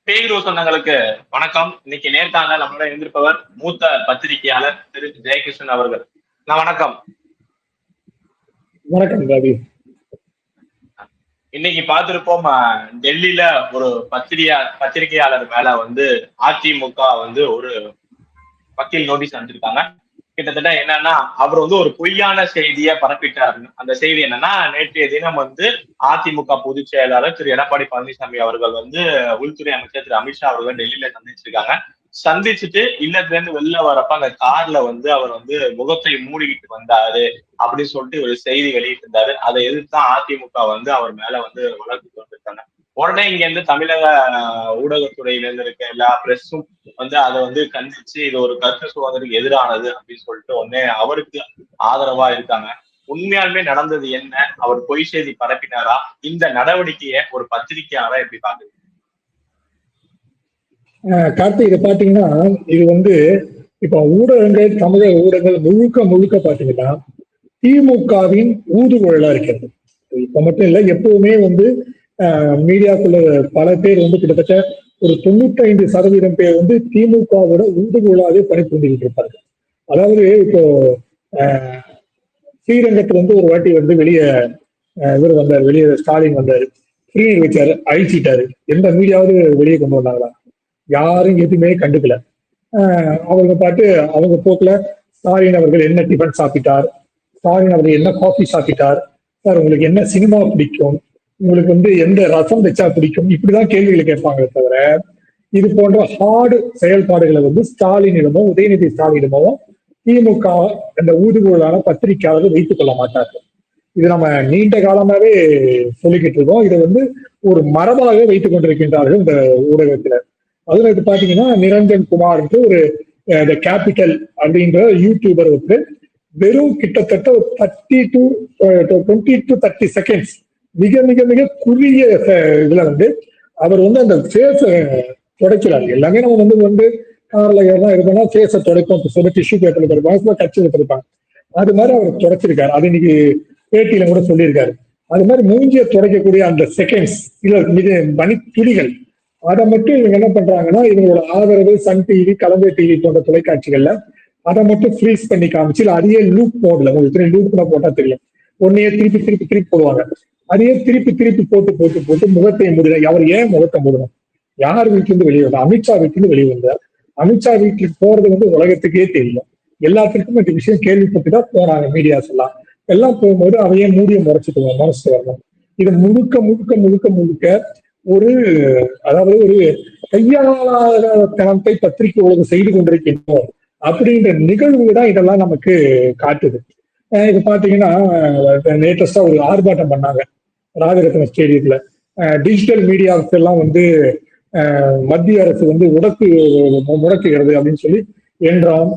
பேகுரு சொந்தங்களுக்கு வணக்கம். இன்னைக்கு நேர்காணல் நம்மளோட இருந்திருப்பவர் மூத்த பத்திரிகையாளர் திரு ஜெயகிருஷ்ணன் அவர்கள். வணக்கம். வணக்கம் ரவி. இன்னைக்கு பார்த்திருப்போம், டெல்லியில ஒரு பத்திரிகையாளர் மேல அதிமுக ஒரு வக்கீல் நோட்டீஸ் அனுப்பிச்சிருக்காங்க. கிட்டத்தட்ட என்னன்னா, அவர் ஒரு பொய்யான செய்தியை பரப்பிட்டார். அந்த செய்தி என்னன்னா, நேற்றைய தினம் அதிமுக பொதுச் செயலாளர் திரு எடப்பாடி பழனிசாமி அவர்கள் உள்துறை அமைச்சர் திரு அமித்ஷா அவர்கள் டெல்லியில சந்திச்சிருக்காங்க. சந்திச்சுட்டு இல்லத்துல இருந்து வெளில வரப்ப அந்த கார்ல அவர் முகத்தை மூடிக்கிட்டு வந்தாரு அப்படின்னு சொல்லிட்டு ஒரு செய்தி வெளியிட்டு இருந்தாரு. அதை எதிர்த்துதான் அதிமுக அவர் மேல வழக்கு கொண்டிருக்காங்க. உடனே இங்க இருந்து தமிழக ஊடகத்துறையில இருந்து இருக்க எல்லா பிரஸும் அதை கண்டிச்சு இது ஒரு கருத்து சுதந்திரத்துக்கு எதிரானது அப்படின்னு சொல்லிட்டு உடனே அவருக்கு ஆதரவா இருக்காங்க. உண்மையாலுமே நடந்தது என்ன? அவர் பொய் செய்தி பரப்பினாரா? இந்த நடவடிக்கையை ஒரு பத்திரிகையாளரா எப்படி பாக்குறீங்க? கார்த்திக், இதை பாத்தீங்கன்னா இது இப்ப ஊடகங்கள், தமிழக ஊடகங்கள் முழுக்க பாத்தீங்கன்னா திமுகவின் ஊதுகுழலா இருக்கிறது. இப்ப மட்டும் இல்ல, எப்பவுமே மீடியாக்குள்ள பல பேர் கிட்டத்தட்ட ஒரு 95% பேர் திமுகவோட ஊதுகுழலாவே பணிபுரிந்துகிட்டு இருப்பாங்க. அதாவது இப்போ ஸ்ரீரங்கத்துல ஒரு வாட்டி வெளியே இவர் வந்தாரு, வெளியே ஸ்டாலின் வந்தாரு, ஃப்ரீ வச்சாரு, அழிச்சிட்டாரு. எந்த மீடியாவது வெளியே கொண்டு வந்தாங்களா? யாரும் எதுவுமே கண்டுக்கல. அவங்க பாட்டு அவங்க போக்குல ஸ்டாலின் அவர்கள் என்ன டிஃபன் சாப்பிட்டார், ஸ்டாலின் அவர்கள் என்ன காஃபி சாப்பிட்டார், சார் உங்களுக்கு என்ன சினிமா பிடிக்கும், உங்களுக்கு எந்த ரசம் வச்சா பிடிக்கும், இப்படிதான் கேள்விகளை கேட்பாங்க. தவிர இது போன்ற ஹார்டு செயல்பாடுகளை ஸ்டாலினிடமோ உதயநிதி ஸ்டாலினிடமோ திமுக அந்த ஊதுகுழலான பத்திரிகையாளர்கள் வைத்துக் கொள்ள மாட்டார்கள். இது நம்ம நீண்ட காலமாவே சொல்லிக்கிட்டு இருக்கோம். இதை ஒரு மரபாக வைத்துக் கொண்டிருக்கின்றார்கள் இந்த ஊடகத்தினர். அதுல இது பாத்தீங்கன்னா நிரஞ்சன் குமார் ஒரு கேபிட்டல் அப்படின்ற யூடியூபர் வெறும் கிட்டத்தட்ட 20 to 30 செகண்ட்ஸ் மிக மிக மிக குறுகிய இதுல அவர் அந்த ஃபேஸ துடைக்கிறாரு. எல்லாமே நம்ம கார்ல ஏறலாம் இருக்கோம்னா ஃபேஸ துடைப்போம், சொல்ல டிஷ்யூ பேப்பர்ல துடைப்பாங்க, கட்சியில துடைப்பாங்க. அது மாதிரி அவர் துடைச்சிருக்காரு. அது இன்னைக்கு பேட்டியில கூட சொல்லியிருக்காரு. அது மாதிரி மூஞ்சிய துடைக்கக்கூடிய அந்த செகண்ட்ஸ் இல்ல மணித்துளிகள், அதை மட்டும் இவங்க என்ன பண்றாங்கன்னா, இவங்களோட ஆதரவு சன் டிவி, கலைஞர் டிவி போன்ற தொலைக்காட்சிகள்ல அதை மட்டும் ஃப்ரீஸ் பண்ணி காமிச்சு, அதையே லூப் மோட்ல, உங்களுக்கு லூப்ல போட்டா தெரியும், ஒன்னையே திருப்பி போடுவாங்க. அதையே திருப்பி போட்டு முகத்தை மூடுற. அவர் ஏன் முகத்தை மூடணும்? யார் வீட்டிலிருந்து வெளியே வந்தார்? அமித்ஷா வீட்டிலிருந்து வெளியே வந்தார். அமித்ஷா வீட்டுக்கு போறது உலகத்துக்கே தெரியும். எல்லாத்துக்கும் இந்த விஷயம் கேள்விப்பட்டுதான் போனாங்க மீடியாஸ் எல்லாம் போகும்போது அவையே மூடிய முறைச்சிட்டு வரணும். இது முழுக்க ஒரு, அதாவது ஒரு கையாளத்தனத்தை பத்திரிகை உலகம் செய்து கொண்டிருக்கின்றோம் அப்படின்ற நிகழ்வு தான் இதெல்லாம் நமக்கு காட்டுது. இது பாத்தீங்கன்னா லேட்டஸ்டா ஒரு ஆர்ப்பாட்டம் பண்ணாங்க ராஜரத்ன ஸ்டேடியத்துல. டிஜிட்டல் மீடியாவுக்கு எல்லாம் மத்திய அரசு முடக்குகிறது அப்படின்னு சொல்லி என்றாம்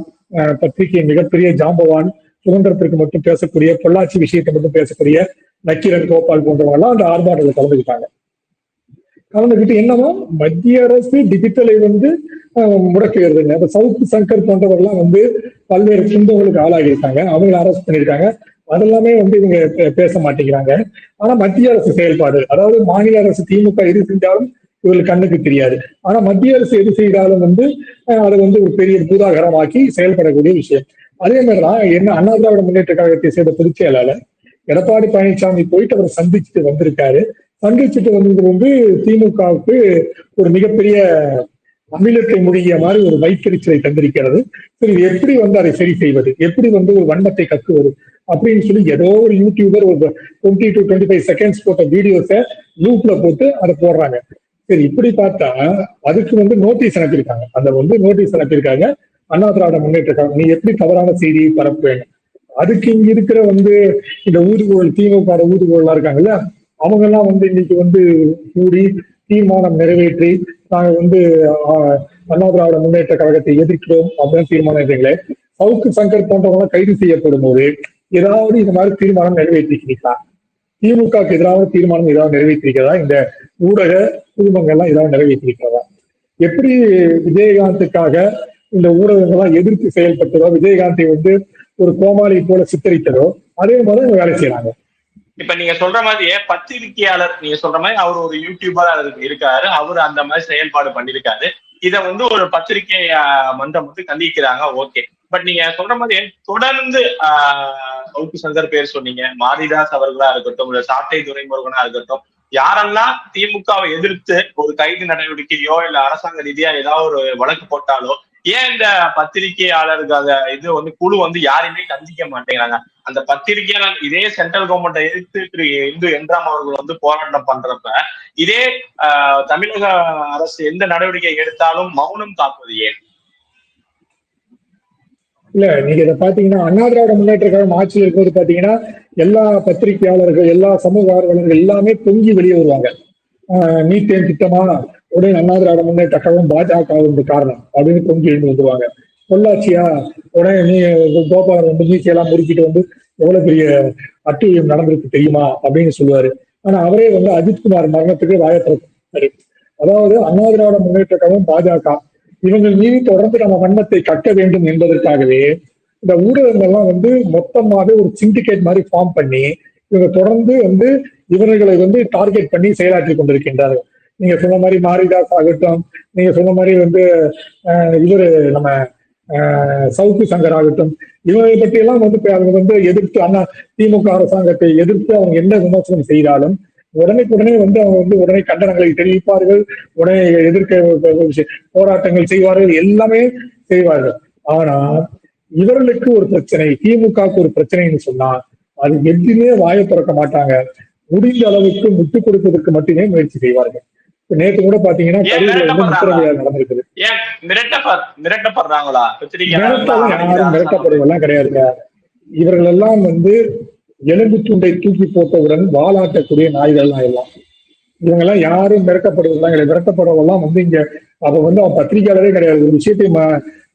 பத்திரிகை மிகப்பெரிய ஜாம்பவான், சுதந்திரத்திற்கு மட்டும் பேசக்கூடிய, பொள்ளாச்சி விஷயத்தை மட்டும் பேசக்கூடிய நக்கீரன் கோபால் போன்றவங்க எல்லாம் அந்த ஆர்ப்பாட்டத்தில் கலந்துக்கிட்டு என்னமோ மத்திய அரசு டிஜிட்டலை முடக்குகிறதுங்க. அப்ப சவுத் சங்கர் போன்றவர்கள்லாம் பல்வேறு துன்பங்களுக்கு ஆளாகி இருக்காங்க, அவங்களை அரெஸ்ட் பண்ணியிருக்காங்க. அதெல்லாமே இவங்க பேச மாட்டேங்கிறாங்க. ஆனா மத்திய அரசு செயல்பாடு, அதாவது மாநில அரசு திமுக எது செஞ்சாலும் இவங்களுக்கு கண்ணுக்கு தெரியாது. ஆனா மத்திய அரசு எது செய்தாலும் அதை ஒரு பெரிய பூதாகரமாக்கி செயல்படக்கூடிய விஷயம். அதே மாதிரிதான் என்ன அண்ணா திராவிட முன்னேற்ற கழகத்தை சேர்ந்த பொதுச் செயலாளர் எடப்பாடி பழனிசாமி போயிட்டு அவர் சந்திச்சுட்டு வந்திருக்காரு. சந்திச்சுட்டு வந்தது திமுகவுக்கு ஒரு மிகப்பெரிய அமிலத்தை முடிய மாதிரி ஒரு வைத்தறிச்சலை தந்திருக்கிறது. சரி, எப்படி அதை சரி செய்வது, எப்படி ஒரு வண்ணத்தை கக்குவது அப்படின்னு சொல்லி ஏதோ ஒரு யூடியூபர் ஒரு 20 to 25 செகண்ட்ஸ் போட்ட வீடியோஸை லூப்ல போட்டு அதை போடுறாங்க. சரி, இப்படி பார்த்தா அதுக்கு நோட்டீஸ் அனுப்பியிருக்காங்க. அந்த நோட்டீஸ் அனுப்பியிருக்காங்க அண்ணா திராவிட முன்னேற்ற கழகம், நீ எப்படி தவறான செய்தியை பரப்புவேன். அதுக்கு இங்க இருக்கிற இந்த ஊதுகுழல், திமுக ஊதுகுழலா இருக்காங்கல்ல, அவங்க எல்லாம் இன்னைக்கு கூடி தீர்மானம் நிறைவேற்றி நாங்க அண்ணா திராவிட முன்னேற்ற கழகத்தை எதிர்க்கிறோம் அப்படின்னு தீர்மானம் இருக்கீங்களே. சவுக்கு சங்கர் போன்றவங்க கைது செய்யப்படும் போது ஏதாவது இந்த மாதிரி தீர்மானம் நிறைவேற்றிருக்கீங்களா? திமுகவுக்கு எதிரான தீர்மானம் ஏதாவது நிறைவேற்றிருக்கிறதா? இந்த ஊடக குழுமங்கள் எல்லாம் ஏதாவது நிறைவேற்றிருக்கிறதா? எப்படி விஜயகாந்துக்காக இந்த ஊடகங்கள்லாம் எதிர்த்து செயல்பட்டதோ, விஜயகாந்தை ஒரு கோமாளி போல சித்தரித்ததோ, அதே மாதிரி வேலை செய்யறாங்க. இப்ப நீங்க சொல்ற மாதிரியே பத்திரிகையாளர், நீங்க சொல்ற மாதிரி அவர் ஒரு யூடியூபரா இருக்காரு, அவர் அந்த மாதிரி செயல்பாடு பண்ணிருக்காரு. இத வந்து ஒரு பத்திரிகை மன்றம் வந்து கண்டிக்கிறாங்க, ஓகே. பட் நீங்க சொல்ற மாதிரி தொடர்ந்து சவுக்கு சங்கர் பேர் சொன்னீங்க, மாரிதாஸ் அவர்களா இருக்கட்டும், இல்ல சாட்டை துரைமுருகனா இருக்கட்டும், யாரெல்லாம் திமுகவை எதிர்த்து ஒரு கைது நடவடிக்கையோ இல்ல அரசாங்க ரீதியா ஏதாவது ஒரு வழக்கு போட்டாலோ, ஏன் இந்த பத்திரிகையாளர்கள் இது வந்து குழு வந்து யாரையுமே கண்டிக்க மாட்டேங்கிறாங்க? அந்த பத்திரிகையாளர் இதே சென்ட்ரல் கவர்மெண்ட்டை எதிர்த்து திரு இந்து என்ராம் அவர்கள் வந்து போராட்டம் பண்றப்ப, இதே தமிழக அரசு எந்த நடவடிக்கை எடுத்தாலும் மௌனம் காப்பது ஏன்? இல்ல, நீங்க இதை பாத்தீங்கன்னா அண்ணா திராவிட முன்னேற்ற கழகம் ஆட்சியில் இருக்கும்போது பாத்தீங்கன்னா எல்லா பத்திரிகையாளர்கள், எல்லா சமூக ஆர்வலர்கள் எல்லாமே பொங்கி வெளியே வருவாங்க. மீத்தேன் திட்டமா, உடனே அண்ணா திராவிட முன்னேற்ற கழகம் பாஜக காரணம் அப்படின்னு பொங்கி எழுந்து வந்துருவாங்க. பொள்ளாச்சியா, உடனே நீ கோபாலன் வந்து மீசையெல்லாம் முறுக்கிட்டு வந்து எவ்வளவு பெரிய அட்டுழியம் நடந்திருக்கு தெரியுமா அப்படின்னு சொல்லுவாரு. ஆனா அவரே வந்து அஜித்குமார் மரணத்துக்கு வாயத்திறப்பாரு. அதாவது அண்ணா திராவிட முன்னேற்ற கழகம், பாஜக இவங்கள் மீது தொடர்ந்து நம்ம வன்மத்தை கட்ட வேண்டும் என்பதற்காகவே இந்த ஊடகங்கள்லாம் வந்து மொத்தமாவே ஒரு சிண்டிகேட் மாதிரி ஃபார்ம் பண்ணி இவங்க தொடர்ந்து வந்து இவர்களை வந்து டார்கெட் பண்ணி செயலாற்றி கொண்டிருக்கின்றார்கள். நீங்க சொன்ன மாதிரி மாரிதாஸ் ஆகட்டும், நீங்க சொன்ன மாதிரி வந்து இவரு நம்ம சவுக்கு சங்கர் ஆகட்டும், இவங்களை பற்றி எல்லாம் வந்து அவங்க வந்து எதிர்த்து அண்ணா திமுக அரசாங்கத்தை எதிர்த்து அவங்க என்ன விமர்சனம் செய்தாலும் உடனே வந்து அவங்க வந்து உடனே கண்டனங்களை தெரிவிப்பார்கள், உடனே எதிர்க்க போராட்டங்கள் செய்வார்கள், எல்லாமே செய்வார்கள். ஆனா இவர்களுக்கு ஒரு பிரச்சனை, திமுகவுக்கு ஒரு பிரச்சனைன்னு சொன்னா அது எதுவுமே வாயை திறக்க மாட்டாங்க. முடிந்த அளவுக்கு முட்டுக் கொடுப்பதற்கு மட்டுமே முயற்சி செய்வார்கள். நேற்று கூட பாத்தீங்கன்னா கரூர்ல வந்து முத்திர விழா நடந்திருக்குது. மிரட்டப்படுறாங்களா? யாரும் மிரட்டப்படுவதெல்லாம் கிடையாதுங்க. இவர்கள் எல்லாம் வந்து எலும்பு துண்டை தூக்கி போட்டவுடன் வாலாட்டக்கூடிய நாய்கள் தான் எல்லாம். இவங்க எல்லாம் யாரும் மிரட்டப்படுவதெல்லாம் கிடையாது. மிரட்டப்படுறவெல்லாம் வந்து இங்க அவன் வந்து அவன் பத்திரிகையாளரே கிடையாது. ஒரு விஷயத்தை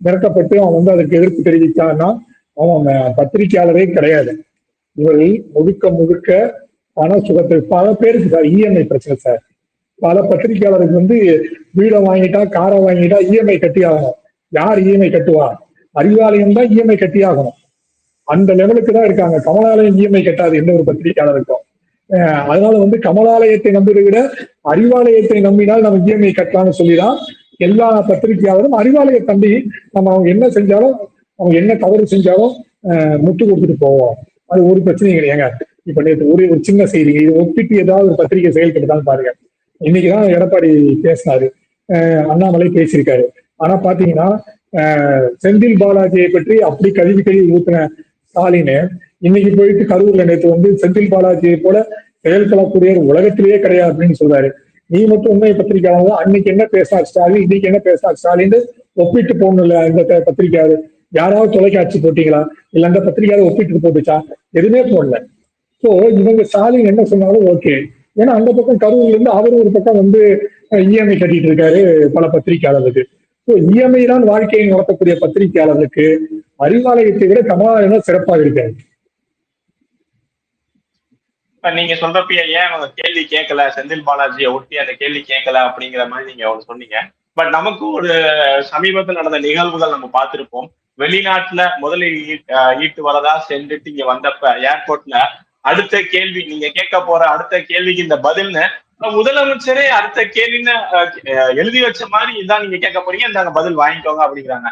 மிரட்டப்பட்டு அவன் வந்து அதற்கு எதிர்ப்பு தெரிவித்தான்னா அவன் பத்திரிகையாளரே கிடையாது. இவர்கள் முழுக்க முழுக்க பண சுகத்தை, பல பேருக்கு சார் இஎம்ஐ பிரச்சனை சார். பல பத்திரிகையாளருக்கு வந்து வீடை வாங்கிட்டா, காரை வாங்கிட்டா இஎம்ஐ கட்டி ஆகணும். யார் இஎம்ஐ கட்டுவா? அறிவாலயம் தான் இஎம்ஐ கட்டி ஆகணும். அந்த லெவலுக்கு தான் இருக்காங்க. கமலாலயம் இஎம்ஐ கட்டாது எந்த ஒரு பத்திரிகையாளருக்கும். அதனால வந்து கமலாலயத்தை நம்புவதை விட அறிவாலயத்தை நம்பினால் நம்ம இஎம்ஐ கட்டலாம்னு சொல்லிதான் எல்லா பத்திரிகையாளரும் அறிவாலய தம்பி நம்ம அவங்க என்ன செஞ்சாலும், அவங்க என்ன தவறு செஞ்சாலும் முட்டு கொடுத்துட்டு போவோம். அது ஒரு பிரச்சனையும் கிடையாங்க. இப்ப நேற்று ஒரு சின்ன செய்தி, இது ஒப்பிட்டு ஏதாவது ஒரு பத்திரிகை செயல்பட்டுதான் பாருங்க. இன்னைக்குதான் எடப்பாடி பேசினாரு, அண்ணாமலை பேசியிருக்காரு. ஆனா பாத்தீங்கன்னா செந்தில் பாலாஜியை பற்றி அப்படி கழுவி ஊத்தின ஸ்டாலின் இன்னைக்கு போயிட்டு கரூர்ல நேற்று வந்து செந்தில் பாலாஜியை போல செயல்படக்கூடிய உலகத்திலேயே கிடையாது அப்படின்னு சொல்றாரு. நீ மட்டும் உண்மை பத்திரிகையாளர், அன்னைக்கு என்ன பேசினார் ஸ்டாலின், இன்னைக்கு என்ன பேசினார் ஸ்டாலின் ஒப்பிட்டு போகணும்ல. இந்த பத்திரிகையாளர் யாராவது தொலைக்காட்சி போட்டீங்களா? இல்ல அந்த பத்திரிகையாளர் ஒப்பிட்டு போட்டுச்சா? எதுவுமே போடல. சோ இவங்க ஸ்டாலின் என்ன சொன்னாலும் ஓகே. ஏன்னா அந்த பக்கம் கரூர்ல இருந்து அவரும் ஒரு பக்கம் வந்து இஎம்ஐ கட்டிட்டு இருக்காரு பல பத்திரிகையாளருக்கு. ஸோ இஎம்ஐ தான் வாழ்க்கையை நடத்தக்கூடிய பத்திரிகையாளருக்கு அறிவாலயத்தை விட கமலாலயம் சிறப்பாக இருக்காரு. நீங்க சொல்றப்ப ஏன் அவங்க கேள்வி கேட்கல, செந்தில் பாலாஜியை ஒட்டி அந்த கேள்வி கேட்கல அப்படிங்கிற மாதிரி நீங்க ஒன்று சொன்னீங்க. பட் நமக்கு ஒரு சமீபத்தில் நடந்த நிகழ்வுகள் நம்ம பார்த்திருப்போம். வெளிநாட்டுல முதலில் ஈட்டு வரதா சென்றுட்டு இங்க வந்தப்ப ஏர்போர்ட்ல அடுத்த கேள்வி, நீங்க கேட்க போற அடுத்த கேள்விக்கு இந்த பதில்னு முதலமைச்சரே அடுத்த கேள்வின்னு எழுதி வச்ச மாதிரி இதான் நீங்க கேட்க போறீங்க, இந்த பதில் வாங்கிக்கோங்க அப்படிங்கிறாங்க.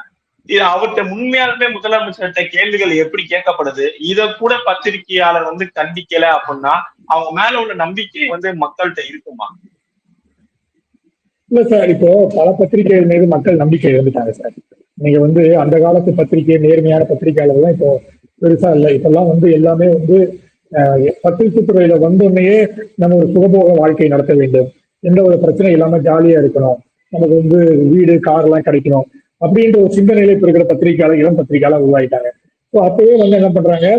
இது அவர்கிட்ட உண்மையாலுமே முதலமைச்சர்கிட்ட கேள்விகள் எப்படி கேட்கப்படுது, இத கூட பத்திரிகையாளர் வந்து கண்டிக்கல அப்படின்னா அவங்க மேல உள்ள நம்பிக்கை வந்து மக்கள்கிட்ட இருக்குமா? இல்ல சார், இப்போ பல பத்திரிகைகள் மீது மக்கள் நம்பிக்கை இருந்துட்டாங்க சார். நீங்க வந்து அந்த காலத்து பத்திரிகை, நேர்மையான பத்திரிகையாளர்கள் இப்போ பெருசா இல்லை. இப்பெல்லாம் வந்து எல்லாமே வந்து பத்திரிகை துறையில வந்தோடனேயே நம்ம ஒரு சுகபோக வாழ்க்கை நடத்த வேண்டும், எந்த ஒரு பிரச்சனை இல்லாம ஜாலியா இருக்கணும், நமக்கு வந்து வீடு கார் எல்லாம் கிடைக்கணும் அப்படின்ற ஒரு சிந்தனையில இப்ப இருக்கிற பத்திரிகையாளர், இளம் பத்திரிகையாளர் உருவாயிட்டாங்க. ஸோ அப்பவே வந்து என்ன பண்றாங்க,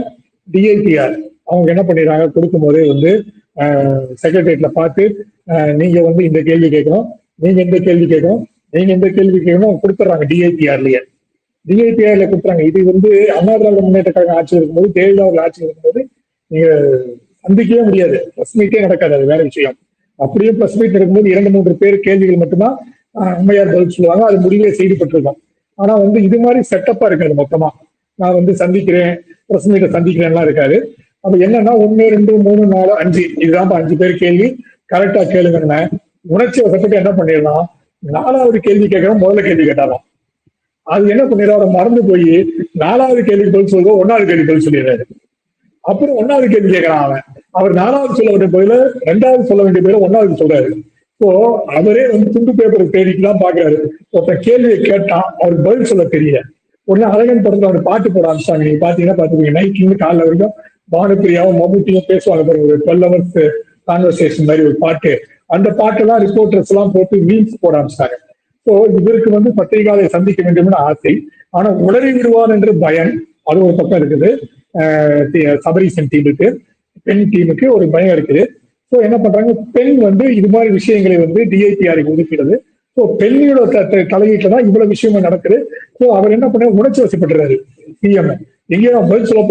டிஐடிஆர் அவங்க என்ன பண்ணிடுறாங்க, கொடுக்கும் போதே வந்து செக்ரட்டரியேட்ல பார்த்து நீங்க வந்து இந்த கேள்வி கேட்கணும், நீங்க எந்த கேள்வி கேட்கணும், நீங்க எந்த கேள்வி கேட்கணும் கொடுத்துட்றாங்க. டிஐபிஆர்ல கொடுத்துறாங்க. இது வந்து அண்ணா திராவிட முன்னேற்ற கழகம் ஆட்சி இருக்கும்போது, ஜெயலலிதா ஆட்சி இருக்கும்போது நீங்க சந்திக்கவே முடியாது, பிரஸ் மீட்டே நடக்காது, அது வேற விஷயம். அப்படியே பிரஸ் மீட் இருக்கும்போது 2-3 பேர் கேள்விகள் மட்டும்தான் அம்மையார் பதில் சொல்லுவாங்க, அது முடிவே செய்யப்பட்டிருக்கும். ஆனா வந்து இது மாதிரி செட்டப்பா இருக்காது. மொத்தமா நான் வந்து சந்திக்கிறேன், பிரஸ் மீட்டை சந்திக்கிறேன்லாம் இருக்காது. அப்ப என்னன்னா 1 2 3 4 5 இதுதான் 5 பேர் கேள்வி கரெக்டா கேளுங்கன்னு உணர்ச்சி வசப்பட்டு என்ன பண்ணிடலாம், 4வது கேள்வி கேட்கறோம் முதல்ல கேள்வி கேட்டாராம். அது என்ன பண்ணிடுறோம், அவரை மறந்து போய் 4வது கேள்விக்கு பதில் சொல்லுவோம் 1வது கேள்வி பதில் சொல்லிடுறாரு. அப்புறம் 1வது கேள்வி கேட்கறான் அவன். அவர் 4வது சொல்ல வேண்டிய பதில 2வது சொல்ல வேண்டிய பதில 1வது சொல்றாரு. இப்போ அவரே துண்டு பேப்பர் தேடிட்டு தான் பாக்குறாரு. ஒருத்தன் கேள்வியை கேட்டான், அவருக்கு பதில் சொல்ல தெரியல. உடனே அழகன் படத்துல அவர் பாட்டு போட ஆரம்பிச்சாங்க. நீங்க பாத்தீங்கன்னா பாத்துக்கீங்க, நைட்ல இருந்து காலைல வரைக்கும் பானுப்பிரியாவும் மம்முட்டியும் பேசுவாங்க பாருங்க, ஒரு 12 ஹவர்ஸ் கான்வர்சேஷன் மாதிரி ஒரு பாட்டு. அந்த பாட்டு எல்லாம் ரிப்போர்ட்டர்ஸ் எல்லாம் போட்டு மீம்ஸ் போட ஆரம்பிச்சாங்க. சோ இவருக்கு பத்திரிகையாளரை சந்திக்க வேண்டும் ஆசை, ஆனா உளறி விடுவார் என்று பயம். அது ஒரு பக்கம் இருக்குது. சபரீசன் டீமுக்கு, பெண் டீமுக்கு ஒரு பயம் இருக்குது. சோ என்ன பண்றாங்க, பெண் இது மாதிரி விஷயங்களை டிஐபிஆருக்கு ஒதுக்கிறது. சோ பெண்ணியோட தலையீட்டுல தான் இவ்வளவு விஷயங்கள் நடக்குது. சோ அவர் என்ன பண்ண, உணர்ச்சி வசப்படுறாரு சிஎம். எங்கேயோ பதில் சொல்ல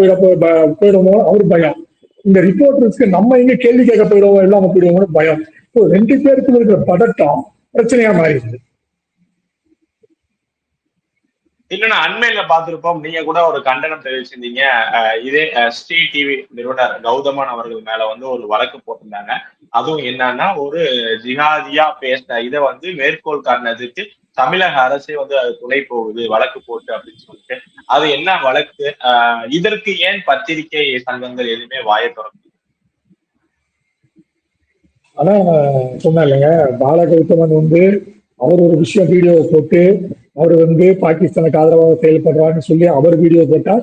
போயிடுமோ அவரு பயம். இந்த ரிப்போர்ட்டர்ஸ்க்கு நம்ம எங்க கேள்வி கேட்க போயிடுவோம், இல்லாம போயிடுவோம்னு பயம். ஸோ 2 பேருக்கு இருக்கிற பதட்டம் பிரச்சனையா மாறிடுது. இல்லைன்னா அண்மையில பார்த்திருப்போம், நீங்க கூட ஒரு கண்டனம் தெரிவிச்சிருந்தீங்க. இதே ஸ்ரீ டிவி நிறுவனர் கௌதமன் அவர்கள் மேல ஒரு வழக்கு போட்டிருந்தாங்க. அதுவும் என்னன்னா, ஒரு ஜிஹாதியா பேசின இதை மேற்கோள் காரணத்துக்கு தமிழக அரசே அது துணை போகுது வழக்கு போட்டு அப்படின்னு சொல்லிட்டு. அது என்ன வழக்கு? இதற்கு ஏன் பத்திரிகை சங்கங்கள் எதுவுமே வாயை திறக்கும்? ஆனா சொன்ன இல்லைங்க, பாலகௌதமன் அவர் ஒரு விஷயம் வீடியோ போட்டு அவர் பாகிஸ்தானுக்கு ஆதரவாக செயல்படுறாருன்னு சொல்லி அவர் வீடியோ போட்டா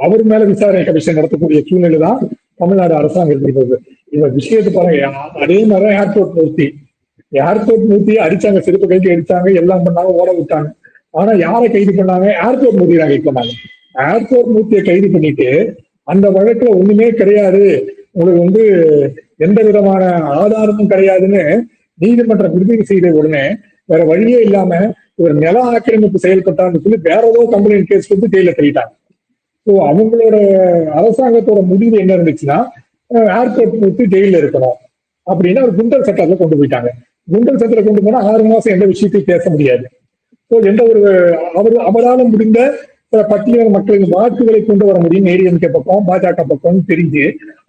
அவர் மேல விசாரணை கமிஷன் நடத்தக்கூடிய சூழ்நிலை தான் தமிழ்நாடு அரசாங்கம் இருக்கிறது. இந்த விஷயத்தை பாருங்க, அதே மாதிரி ஏர்போர்ட் மூர்த்தி அடிச்சாங்க, செருப்பு கைக்கு அடிச்சாங்க, எல்லாம் பண்ணாங்க, ஓட விட்டாங்க. ஆனா யாரை கைது பண்ணாங்க? ஏர்போர்ட் மூர்த்தி தான் கைது பண்ணாங்க. ஏர்போர்ட் மூர்த்தியை கைது பண்ணிட்டு அந்த வழக்குல ஒண்ணுமே கிடையாது, உங்களுக்கு எந்த விதமான ஆதாரமும் கிடையாதுன்னு நீதிமன்றம் விடுதலை செய்த உடனே வேற வழியே இல்லாம இவர் நில ஆக்கிரமிப்பு செயல்பட்டான்னு சொல்லி வேற ஏதோ கம்ப்ளைண்ட் கேஸ் ஜெயில தள்ளிட்டாங்க. ஸோ அவங்களோட அரசாங்கத்தோட முடிவு என்ன இருந்துச்சுன்னா, ஏர்போர்ட் மூர்த்தி ஜெயில இருக்கணும் அப்படின்னு ஒரு குண்டர் சட்டத்துல கொண்டு போயிட்டாங்க. குண்டர் சட்டத்துல கொண்டு போனா 6 மாசம் எந்த விஷயத்தையும் பேச முடியாது. ஸோ எந்த ஒரு அவரால் முடிந்த பட்டியல் மக்களின் வாக்குகளை கொண்டு வர முடியும் ஏடிஎம்கே பக்கம் பாஜக பக்கம் தெரிஞ்சு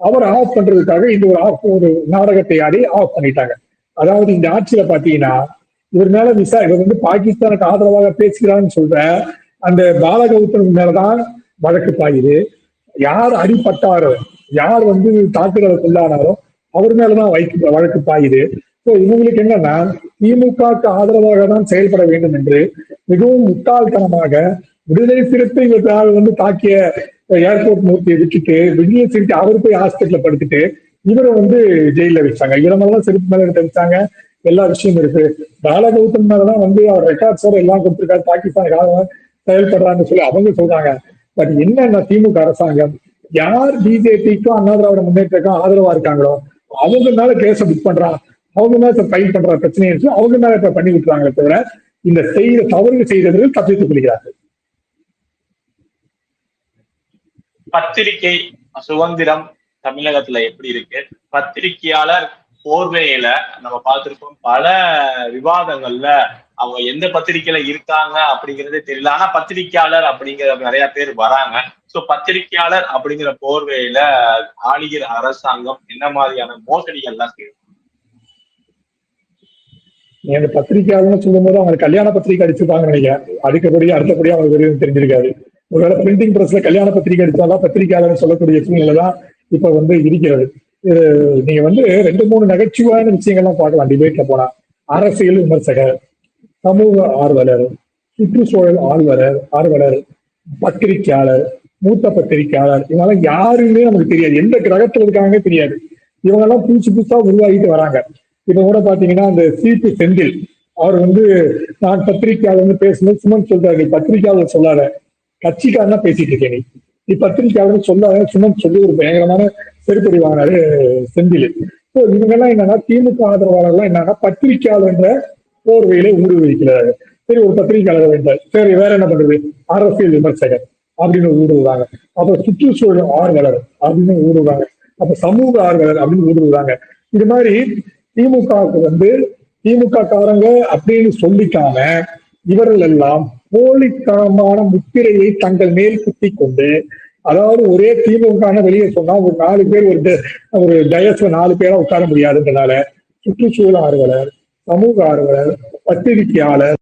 அவர் ஆஃப் பண்றதுக்காக இந்த ஒரு நாடகத்தை ஆடி ஆஃப் பண்ணிட்டாங்க. அதாவது இந்த ஆட்சியில பாத்தீங்கன்னா இவர் மேல இவர் பாகிஸ்தானுக்கு ஆதரவாக பேசுகிறான்னு சொல்ற அந்த பாலகௌதம் மேலதான் வழக்கு பாயுது. யார் அடிப்பட்டாரோ, யார் தாக்குதலுக்கு உள்ளானாரோ அவர் மேலதான் வழக்கு பாயுது. ஸோ இவங்களுக்கு என்னன்னா, திமுகவுக்கு ஆதரவாக தான் செயல்பட வேண்டும் என்று மிகவும் முட்டாள்தனமாக விடுதலை சிறுத்தை தாக்கிய ஏர்போர்ட் மூர்த்தியை விட்டுட்டு விடுதலை சிறுத்தை அவர் போய் ஹாஸ்பிட்டல்ல படுத்துட்டு இவரை ஜெயில வச்சாங்க. இவரை மேலதான் சிறுத்தை மேல எடுத்து வச்சாங்க. எல்லா விஷயமும் இருக்கு. பாலகௌதம் மேலதான் அவர் ரெக்கார்ட்ஸோட எல்லாம் கொடுத்திருக்காரு, பாகிஸ்தானுக்காக செயல்படுறான்னு சொல்லி அவங்க சொல்றாங்க. பட் என்னன்னா, திமுக அரசாங்கம் யார் பிஜேபிக்கும் அண்ணா திராவிட முன்னேற்றக்கும் ஆதரவா இருக்காங்களோ அவங்க மேல கேஸ புக் பண்றான், அவங்க மேல ஃபைல் பண்ற பிரச்சனையை அவங்க மேல இப்ப பண்ணி விட்டுறாங்க. தவிர இந்த தவறு செய்தவர்கள் தப்பித்துக் கொள்கிறார்கள். பத்திரிகை சுதந்திரம் தமிழகத்துல எப்படி இருக்கு? பத்திரிகையாளர் போர்வையில நம்ம பார்த்திருக்கோம், பல விவாதங்கள்ல அவங்க எந்த பத்திரிகையில இருக்காங்க அப்படிங்கறதே தெரியல. ஆனா பத்திரிகையாளர் அப்படிங்கிற நிறைய பேர் வராங்க. சோ பத்திரிகையாளர் அப்படிங்கிற போர்வையில ஆளுகிற அரசாங்கம் என்ன மாதிரியான மோசடிகள்லாம் செய்யும்? நீங்க பத்திரிகையாளர்னு சொல்லும் போது அவங்க கல்யாண பத்திரிகை அடிச்சிருப்பாங்க நினைக்கிறேன். அடுத்தபடியா அவங்களுக்கு தெரிஞ்சிருக்காரு. ஒருவேளை பிரிண்டிங் பிரஸ்ல கல்யாண பத்திரிகை அடிச்சாதான் பத்திரிகையாளர் சொல்லக்கூடிய சூழ்நிலை தான் இப்ப இருக்கிறது. நீங்க 2-3 நகைச்சுவையான விஷயங்கள்லாம் பார்க்கலாம். டிபேட்ல போனா அரசியல் விமர்சகர், சமூக ஆர்வலர், சுற்றுச்சூழல் ஆர்வலர், பத்திரிகையாளர், மூத்த பத்திரிகையாளர், இவங்கெல்லாம் யாருமே நமக்கு தெரியாது, எந்த கிரகத்துல இருக்காங்க தெரியாது. இவங்க எல்லாம் புதுசா உருவாகிட்டு வராங்க. இப்ப கூட பாத்தீங்கன்னா அந்த சிபி செந்தில் அவர் நான் பத்திரிகையாளர் பேசும்போது சுமன் சொல்றாரு, நீ பத்திரிகையாளர் சொல்லாத, கட்சிக்காரனா பேசிட்டு இருக்கேன், நீ பத்திரிகையாளர் சொல்லாத சுமன் சொல்லி ஒரு பயங்கரமான செருப்படி வாங்கினாரு செந்தில். ஸோ இவங்க எல்லாம் என்னன்னா, திமுக ஆதரவாளர்லாம் என்னன்னா பத்திரிகையாளர்ன்ற போர்வையிலே ஊடுருவிக்கிறாரு. சரி, ஒரு பத்திரிகையாளர் வேண்டாம், சரி வேற என்ன பண்றது, அரசியல் விமர்சகர் அப்படின்னு ஊடுருவாங்க. அப்ப சுற்றுச்சூழல் ஆர்வலர் அப்படின்னு ஊடுருவாங்க. அப்ப சமூக ஆர்வலர் அப்படின்னு ஊடுருவாங்க. இது மாதிரி திமுகவுக்கு திமுக காரங்க அப்படின்னு சொல்லிக்காம இவர்கள் எல்லாம் போலித்தனமான முத்திரையை தங்கள் மேல் குத்தி கொண்டு அதாவது ஒரே திமுக வெளியே சொன்னா ஒரு 4 பேர் ஒரு டயஸ்ல 4 பேரா உட்கார முடியாதுன்றனால சுற்றுச்சூழல் ஆர்வலர், சமூக ஆர்வலர், பத்திரிகையாளர்,